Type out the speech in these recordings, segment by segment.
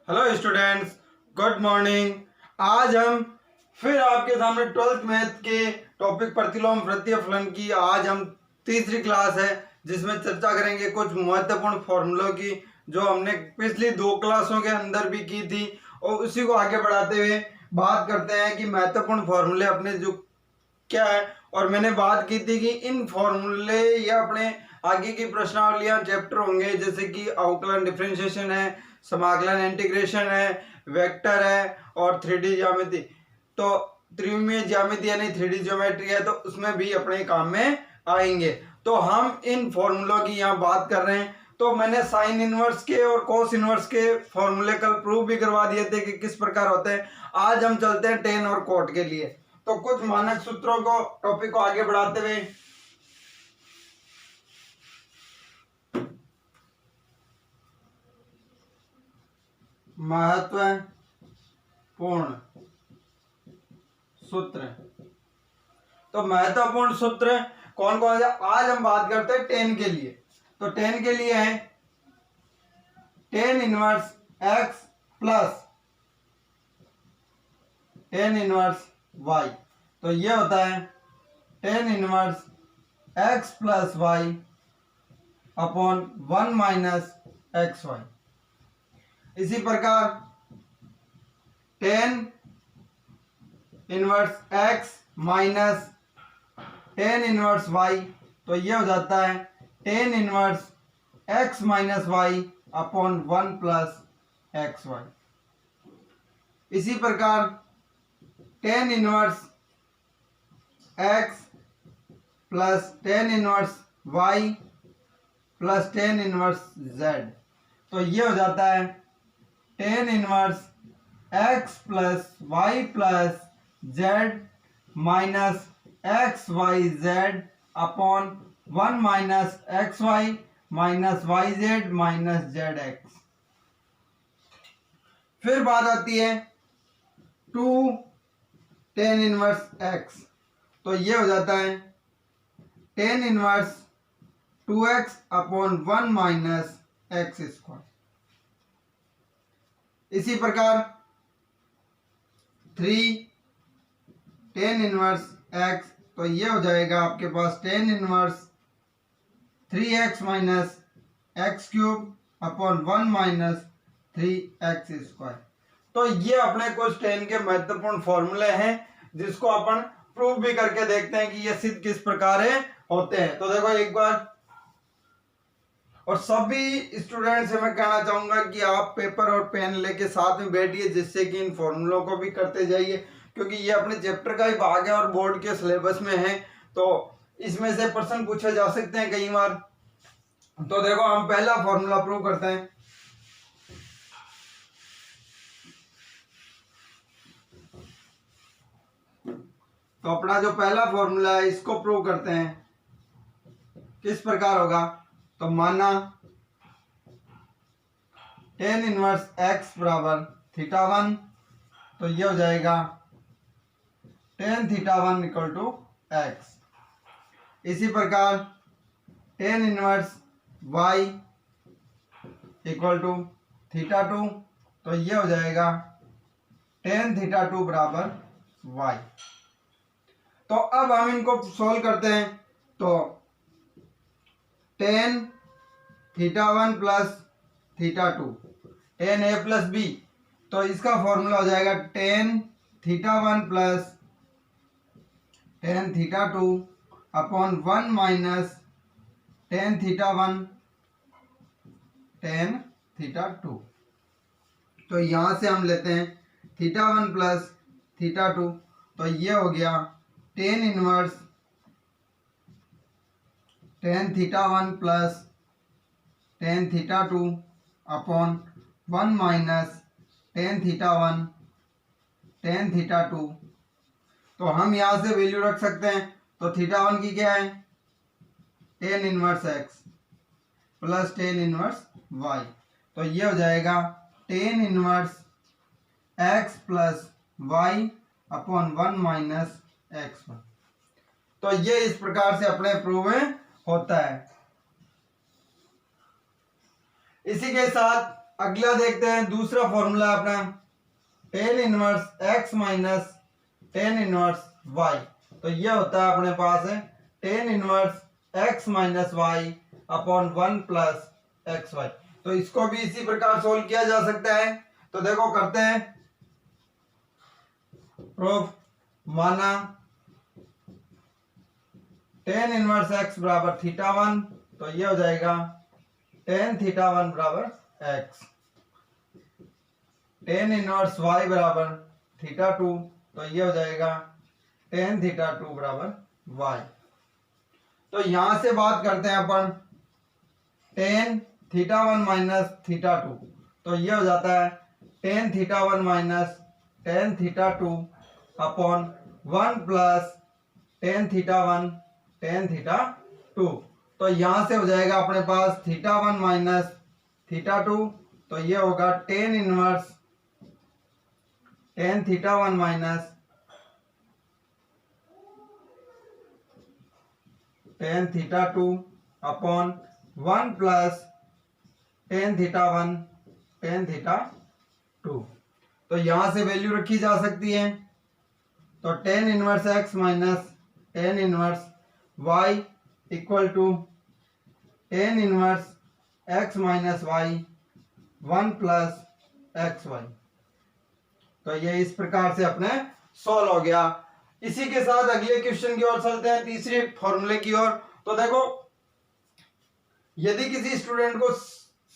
Hello students, good morning. आज हम फिर आपके सामने 12th मैथ के टॉपिक प्रतिलोम वृत्तीय फलन की आज हम तीसरी क्लास है, जिसमें चर्चा करेंगे कुछ महत्वपूर्ण फॉर्मूलों की जो हमने पिछली दो क्लासों के अंदर भी की थी। और उसी को आगे बढ़ाते हुए बात करते हैं कि महत्वपूर्ण फॉर्मूले अपने जो क्या है। और मैंने बात की थी कि इन फॉर्मूले या अपने आगे की प्रश्नावलियां चैप्टर होंगे, जैसे कि अवकलन डिफरेंशिएशन है, समाकलन इंटीग्रेशन है, वेक्टर है और 3D ज्यामिति। तो त्रिविमीय ज्यामिति यानी 3D ज्योमेट्री है, तो उसमें भी अपने काम में आएंगे। तो हम इन फॉर्मूलों की यहाँ बात कर रहे हैं। तो मैंने साइन इनवर्स के और कोस इनवर्स के फॉर्मूले कल प्रूव भी करवा दिए थे कि किस प्रकार होते हैं। आज हम चलते हैं टेन और कोट के लिए। तो कुछ मानक सूत्रों को टॉपिक को आगे बढ़ाते हुए महत्वपूर्ण सूत्र। तो महत्वपूर्ण सूत्र कौन कौन से आज हम बात करते हैं टेन के लिए। तो टेन के लिए है tan inverse x plus tan inverse y. तो ये होता है tan inverse x plus y upon 1 minus x y. इसी प्रकार tan inverse x minus tan inverse y. तो ये हो जाता है tan inverse x minus y upon 1 plus x y. इसी प्रकार tan inverse x plus tan inverse y plus tan inverse z. तो ये हो जाता है tan inverse x plus y plus z minus x y z upon 1 minus x y minus y z minus z x. फिर बात आती है to tan inverse x. तो ये हो जाता है tan inverse 2x upon 1 minus x square. इसी प्रकार 3 टेन इनवर्स x। तो ये हो जाएगा आपके पास tan inverse 3x minus x cube upon 1 minus 3x square. तो ये अपने कुछ टेन के महत्वपूर्ण फॉर्मूले हैं, जिसको अपन प्रूव भी करके देखते हैं कि ये सिद्ध किस प्रकार होते हैं। तो देखो एक बार, और सभी स्टूडेंट से मैं कहना चाहूंगा कि आप पेपर और पेन लेके साथ में बैठिए, जिससे कि इन फॉर्मूलों को भी करते जाइए, क्योंकि ये अपने चैप्टर का ही भाग है और बोर्ड के सिलेबस में है। तो इसमें से प्रश्न पूछे जा सकते हैं कई बार। तो देखो हम पहला फॉर्मूला प्रूव करते हैं। तो अपना जो पहला फॉर्मूला है इसको प्रूव करते हैं। किस प्रकार होगा? तो माना टेन इनवर्स एक्स बराबर थीटा वन। तो ये हो जाएगा tan theta one equal to x. इसी प्रकार tan inverse y equal to theta two. तो ये हो जाएगा टेन थीटा टू बराबर वाई। तो अब हम इनको सोल्व करते हैं। तो tan theta one plus theta two tan a plus b. तो इसका फॉर्मूला हो जाएगा tan theta one plus tan theta two upon 1 minus tan theta one tan theta two. तो यहां से हम लेते हैं theta one plus theta two. तो ये हो गया ten inverse tan theta one plus tan theta two upon 1 minus tan theta one tan theta two. तो हम यहाँ से वैल्यू रख सकते हैं। तो थीटा वन की क्या है? Tan inverse x plus tan inverse y. तो ये हो जाएगा tan inverse x plus y upon 1 minus x one. तो ये इस प्रकार से अपने प्रूव होता है। इसी के साथ अगला देखते हैं दूसरा फॉर्मूला अपना tan inverse x minus tan inverse y. तो ये होता है अपने पास है tan inverse x minus y upon one plus x y. तो इसको भी इसी प्रकार सोल्व किया जा सकता है। तो देखो करते हैं प्रूफ। माना टेन इनवर्स एक्स बराबर थीटा वन, तो ये हो जाएगा टेन थीटा वन बराबर एक्स। टेन इनवर्स वाई बराबर थीटा टू, तो ये हो जाएगा टेन थीटा टू बराबर वाई। तो यहां से बात करते हैं अपन tan theta one minus theta two, तो ये हो जाता है tan theta one minus tan theta two upon one plus tan theta one tan theta two. तो यहां से हो जाएगा अपने पास theta one minus theta two, तो ये होगा tan inverse tan theta one minus tan theta two upon one plus tan theta one tan theta two. तो यहां से वैल्यू रखी जा सकती है। तो tan inverse x minus tan inverse y equal to tan inverse x minus y one plus x y. तो ये इस प्रकार से अपने सॉल्व हो गया। इसी के साथ अगले क्वेश्चन की ओर चलते हैं, तीसरे फॉर्मूले की ओर। तो देखो यदि किसी स्टूडेंट को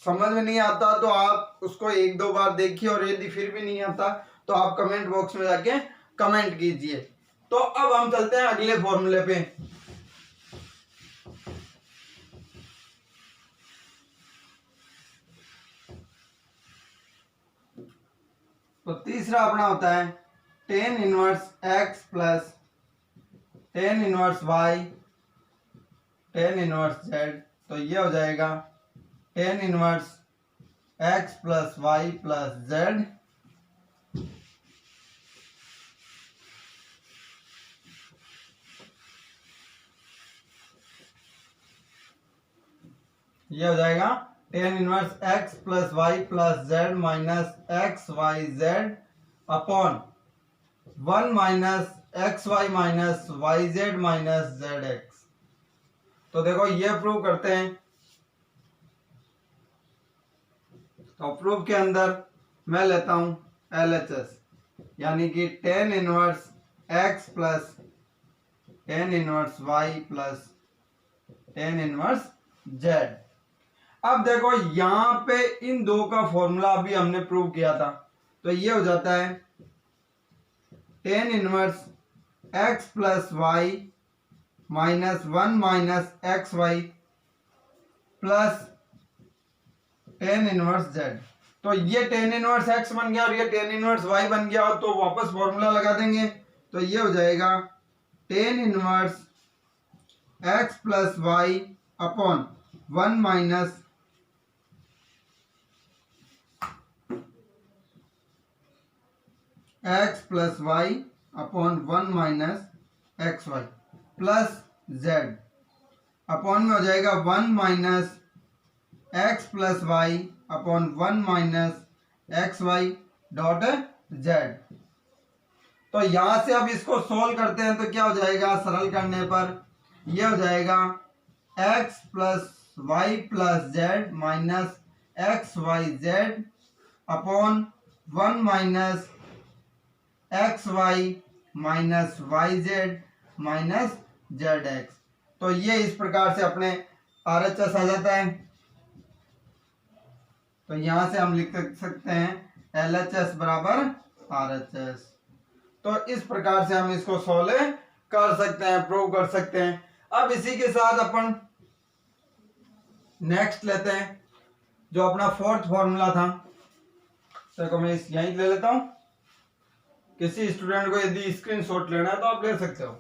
समझ में नहीं आता तो आप उसको एक दो बार देखिए, और यदि फिर भी नहीं आता तो आप कमेंट बॉक्स में जाके कमेंट कीजिए। तो अब हम चलते हैं अगले फॉर्मूले पे। तो तीसरा अपना होता है tan inverse x plus tan inverse y tan inverse z. तो ये हो जाएगा tan inverse x plus y plus z. ये हो जाएगा tan inverse x plus y plus z minus x y z upon one minus x y minus y z minus z x. तो देखो ये प्रूव करते हैं। तो प्रूफ के अंदर मैं लेता हूं LHS, यानी कि tan inverse x plus tan inverse y plus tan inverse z. अब देखो यहां पे इन दो का फॉर्मूला अभी हमने प्रूव किया था। तो ये हो जाता है tan inverse x plus y minus one minus x y plus tan inverse z. तो ये टेन इनवर्स एक्स बन गया और ये टेन इनवर्स वाई बन गया, तो वापस फॉर्मूला लगा देंगे। तो ये हो जाएगा tan inverse x plus y upon one minus x plus y upon one minus x y plus z upon में हो जाएगा one minus x plus y upon one minus x y dot z. तो यहां से अब इसको solve करते हैं तो क्या हो जाएगा, सरल करने पर यह हो जाएगा x plus y plus z minus x y z upon one minus x y minus y z minus z x. तो ये इस प्रकार से अपने RHS आ जाता है। तो यहां से हम लिख सकते हैं LHS बराबर RHS। तो इस प्रकार से हम इसको सोल्व कर सकते हैं, प्रूव कर सकते हैं। अब इसी के साथ अपन नेक्स्ट लेते हैं जो अपना फोर्थ फॉर्मूला था। तो मैं यहीं ले लेता हूं। किसी स्टूडेंट को यदि स्क्रीनशॉट लेना है तो आप ले सकते हो।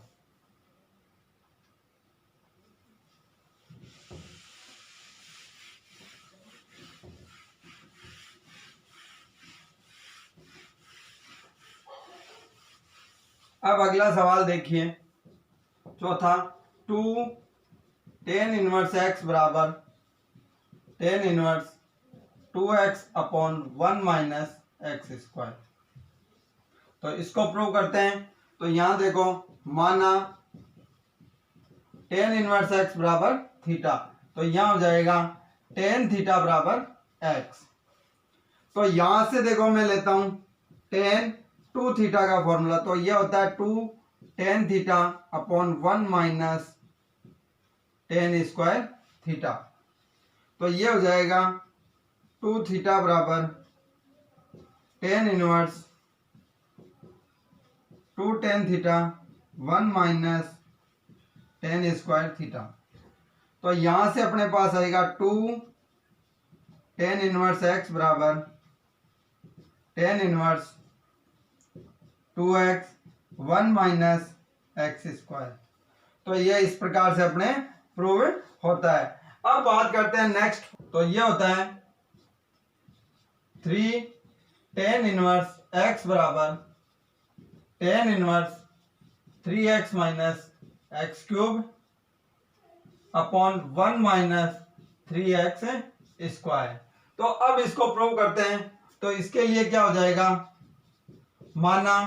अब अगला सवाल देखिए, चौथा टू टेन इनवर्स एक्स बराबर tan inverse 2x upon 1 minus x square. तो इसको प्रूव करते हैं। तो यहां देखो, माना टेन इनवर्स एक्स बराबर थीटा, तो यहां हो जाएगा टेन थीटा बराबर एक्स। तो यहां से देखो मैं लेता हूं टेन टू थीटा का फॉर्मूला, तो यह होता है 2 tan theta upon 1 minus ten square theta. तो ये हो जाएगा 2 थीटा बराबर tan inverse 2 tan theta 1 minus ten square theta. तो यहां से अपने पास आएगा 2 टेन इनवर्स एक्स बराबर tan inverse 2x 1 minus x square. तो ये इस प्रकार से अपने प्रूव होता है। अब बात करते हैं नेक्स्ट। तो ये होता है 3 टेन इनवर्स x बराबर ten inverse 3x minus x cube upon 1 minus 3x square. तो अब इसको प्रूव करते हैं। तो इसके लिए क्या हो जाएगा, माना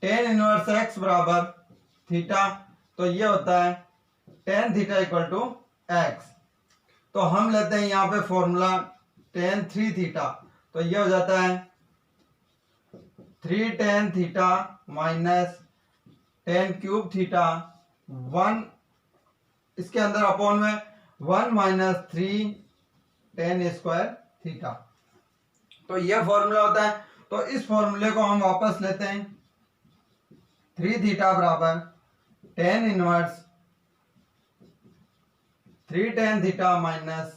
टेन इनवर्स x बराबर थीटा, तो ये होता है tan theta equal to x. तो हम लेते हैं यहां पे फॉर्मूला टेन थ्री थीटा, तो ये हो जाता है 3 tan theta minus ten cube theta 1, इसके अंदर अपॉन में 1 माइनस 3 टेन स्क्वायर थीटा। तो ये फॉर्मूला होता है। तो इस फॉर्मूले को हम वापस लेते हैं, 3 थीटा बराबर tan inverse 3 tan theta minus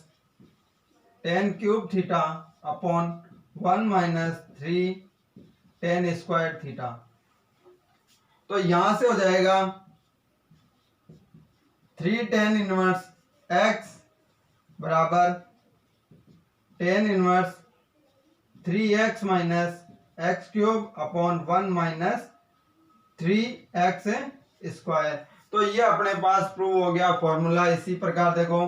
ten cube theta upon 1 minus 3 ten square theta. तो यहां से हो जाएगा 3 टेन इनवर्स एक्स बराबर ten inverse 3x minus x cube upon 1 minus 3x square. तो ये अपने पास प्रूव हो गया फॉर्मूला। इसी प्रकार देखो,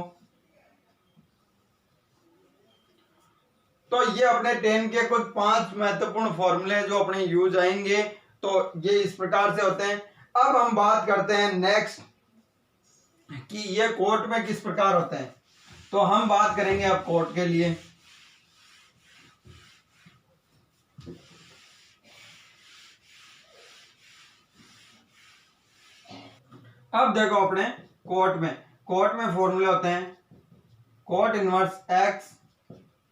तो ये अपने 10 के कुछ 5 महत्वपूर्ण फॉर्मूले जो अपने यूज आएंगे। तो ये इस प्रकार से होते हैं। अब हम बात करते हैं नेक्स्ट कि ये कोट में किस प्रकार होते हैं। तो हम बात करेंगे अब कोट के लिए। अब देखो अपने कोट में फॉर्मूले होते हैं cot inverse x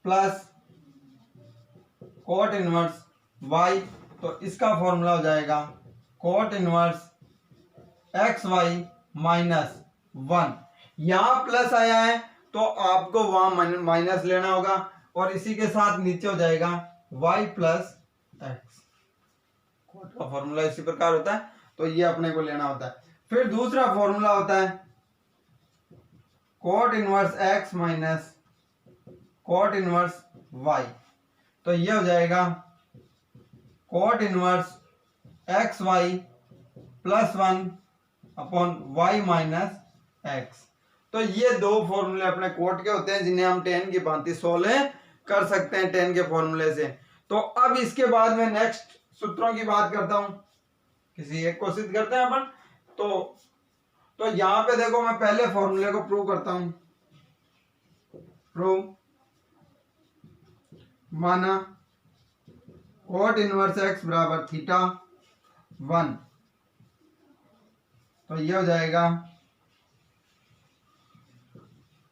plus cot inverse y। तो इसका फॉर्मूला हो जाएगा cot inverse x y minus 1। यहां प्लस आया है तो आपको वहां माइनस लेना होगा, और इसी के साथ नीचे हो जाएगा y प्लस एक्स। कोट का फॉर्मूला इसी प्रकार होता है। तो ये अपने को लेना होता है। फिर दूसरा फॉर्मूला होता है cot inverse x minus cot inverse y। तो ये हो जाएगा cot inverse x y plus 1 upon y minus x. तो ये दो फॉर्मूले अपने कोट के होते हैं जिन्हें हम 10 की भांति सोल्व कर सकते हैं 10 के फॉर्मूले से। तो अब इसके बाद में नेक्स्ट सूत्रों की बात करता हूं, किसी एक को सिद्ध करते हैं अपन। तो यहां पे देखो, मैं पहले फॉर्मूले को प्रूव करता हूं। प्रूव, माना कोट इनवर्स एक्स बराबर थीटा 1, तो ये हो जाएगा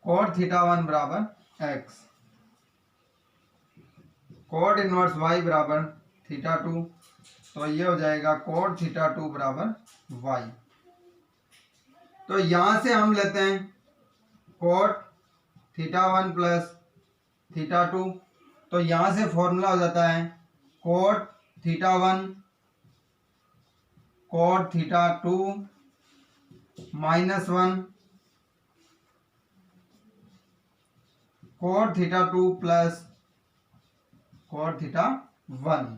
कोट थीटा 1 बराबर एक्स। कोट इनवर्स वाई बराबर थीटा 2, तो ये हो जाएगा कोट थीटा 2 बराबर वाई। तो यहां से हम लेते हैं कोट थीटा 1 प्लस थीटा 2। तो यहां से फॉर्मूला हो जाता है cot theta 1 cot theta 2 minus 1 cot theta 2 plus cot theta 1।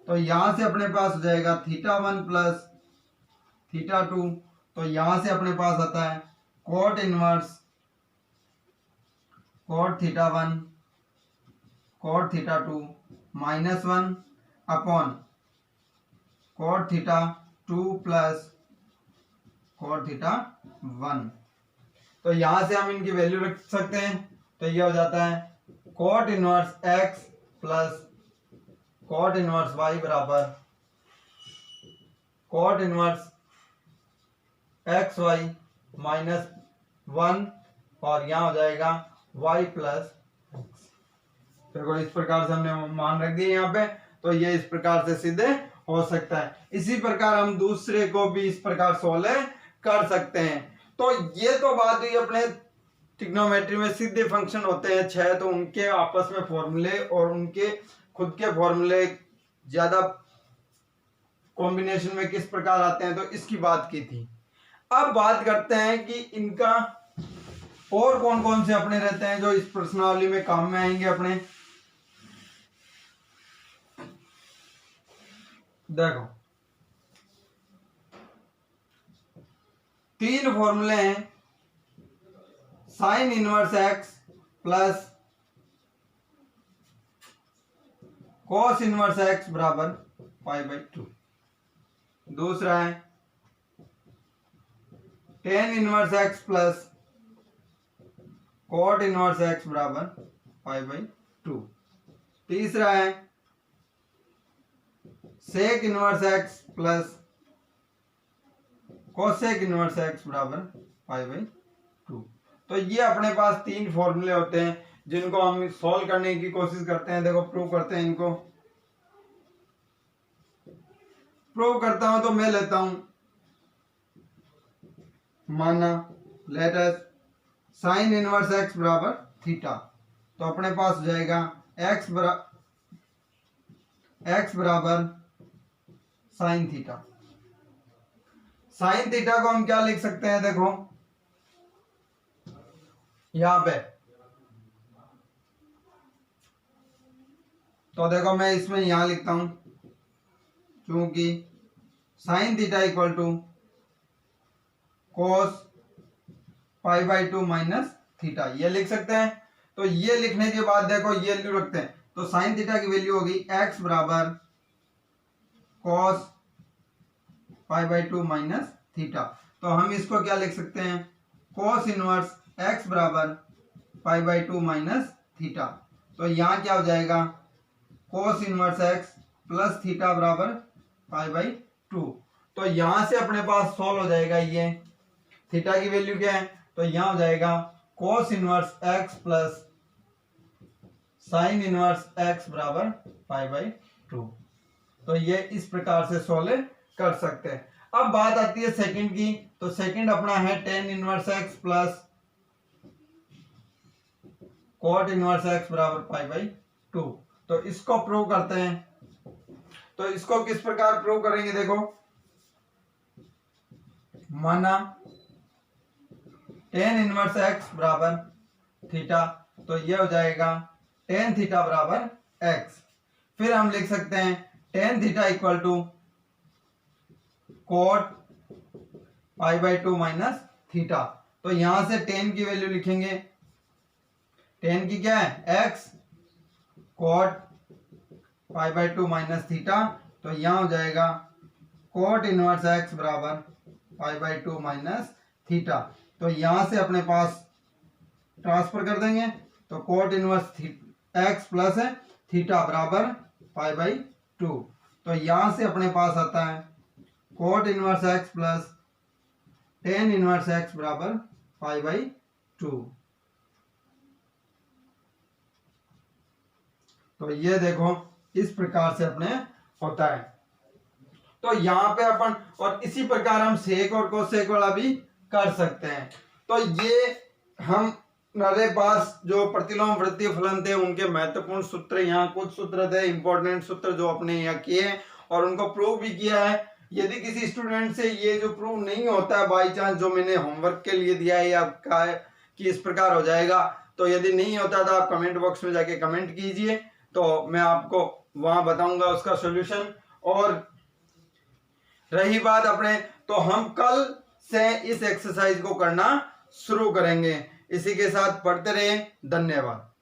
तो यहां से अपने पास हो जाएगा थीटा 1 प्लस थीटा 2। तो यहां से अपने पास आता है cot inverse cot theta 1 cot theta 2 -1 upon cot theta 2 plus cot theta 1। तो यहां से हम इनकी वैल्यू रख सकते हैं। तो ये हो जाता है cot inverse x plus cot inverse y बराबर cot इनवर्स एक्स वाई -1 और यहाँ हो जाएगा y प्लस एक्स। देखो इस प्रकार से हमने मान रख दिए यहाँ पे। तो ये इस प्रकार से सीधे हो सकता है। इसी प्रकार हम दूसरे को भी इस प्रकार सोल्व कर सकते हैं। तो ये तो बात हुई अपने ट्रिग्नोमेट्री में सीधे फंक्शन होते हैं 6, तो उनके आपस में फॉर्मूले और उनके खुद के फॉर्मूले ज्यादा कॉम्बिनेशन में किस प्रकार आते हैं, तो इसकी बात की थी। अब बात करते हैं कि इनका और कौन कौन से अपने रहते हैं जो इस प्रश्नावली में काम में आएंगे अपने। देखो 3 फॉर्मूले हैं। Sine inverse x plus cos inverse x बराबर π/2। दूसरा है tan inverse x plus cot inverse x बराबर π/2। तीसरा है sec inverse x plus cosec inverse x बराबर π/2। तो ये अपने पास 3 फॉर्मूले होते हैं जिनको हम सॉल्व करने की कोशिश करते हैं। देखो प्रूव करते हैं इनको। प्रूव करता हूं तो मैं लेता हूं माना let us sign inverse x बराबर थीटा। तो अपने पास हो जाएगा एक्स बराबर साइन थीटा। साइन थीटा को हम क्या लिख सकते हैं, देखो यहां पे। तो देखो मैं इसमें यहां लिखता हूं, क्योंकि sine theta equal to cos π/2 minus theta, ये लिख सकते हैं। तो ये लिखने के बाद देखो ये वैल्यू रखते हैं। तो साइन थीटा की वैल्यू होगी एक्स बराबर कोस π/2 माइनस थीटा। तो हम इसको क्या लिख सकते हैं, कोस इनवर्स एक्स बराबर π/2 माइनस थीटा। तो यहां क्या हो जाएगा cos inverse x plus theta बराबर π/2। तो यहां से अपने पास सॉल्व हो जाएगा। ये थीटा की वैल्यू क्या है, तो यहां हो जाएगा cos inverse x plus sign inverse x बराबर π/2। तो ये इस प्रकार से सॉल्व कर सकते हैं। अब बात आती है सेकंड की। तो सेकंड अपना है tan inverse x plus cot inverse x बराबर π/2। तो इसको प्रूव करते हैं। तो इसको किस प्रकार प्रूव करेंगे, देखो माना टेन इनवर्स एक्स बराबर थीटा। तो ये हो जाएगा टेन थीटा बराबर एक्स। फिर हम लिख सकते हैं tan theta equal to cot π/2 minus theta. तो यहां से टेन की वैल्यू लिखेंगे। टेन की क्या है एक्स, कोट π/2 माइनस थीटा। तो यहां हो जाएगा कोट इनवर्स एक्स बराबर π/2 माइनस थीटा। तो यहां से अपने पास ट्रांसफर कर देंगे। तो कोट इनवर्स एक्स प्लस है थीटा बराबर π/2। तो यहां से अपने पास आता है cot inverse x plus tan inverse x बराबर π/2। तो ये देखो इस प्रकार से अपने होता है। तो यहां पे अपन और इसी प्रकार हम सेक और कोसेक वाला भी कर सकते हैं। तो ये हमारे पास जो प्रतिलोम वृत्तीय फलन थे उनके महत्वपूर्ण सूत्र, यहाँ कुछ सूत्र थे इंपॉर्टेंट सूत्र जो अपने यहाँ किए और उनको प्रूव भी किया है। यदि किसी स्टूडेंट से ये जो प्रूव नहीं होता है बाई चांस, जो मैंने होमवर्क के लिए दिया है या कहा है कि इस प्रकार हो जाएगा, तो यदि नहीं होता तो आप कमेंट बॉक्स में जाके कमेंट कीजिए, तो मैं आपको वहां बताऊंगा उसका सॉल्यूशन। और रही बात अपने, तो हम कल से इस एक्सरसाइज को करना शुरू करेंगे। इसी के साथ पढ़ते रहें। धन्यवाद।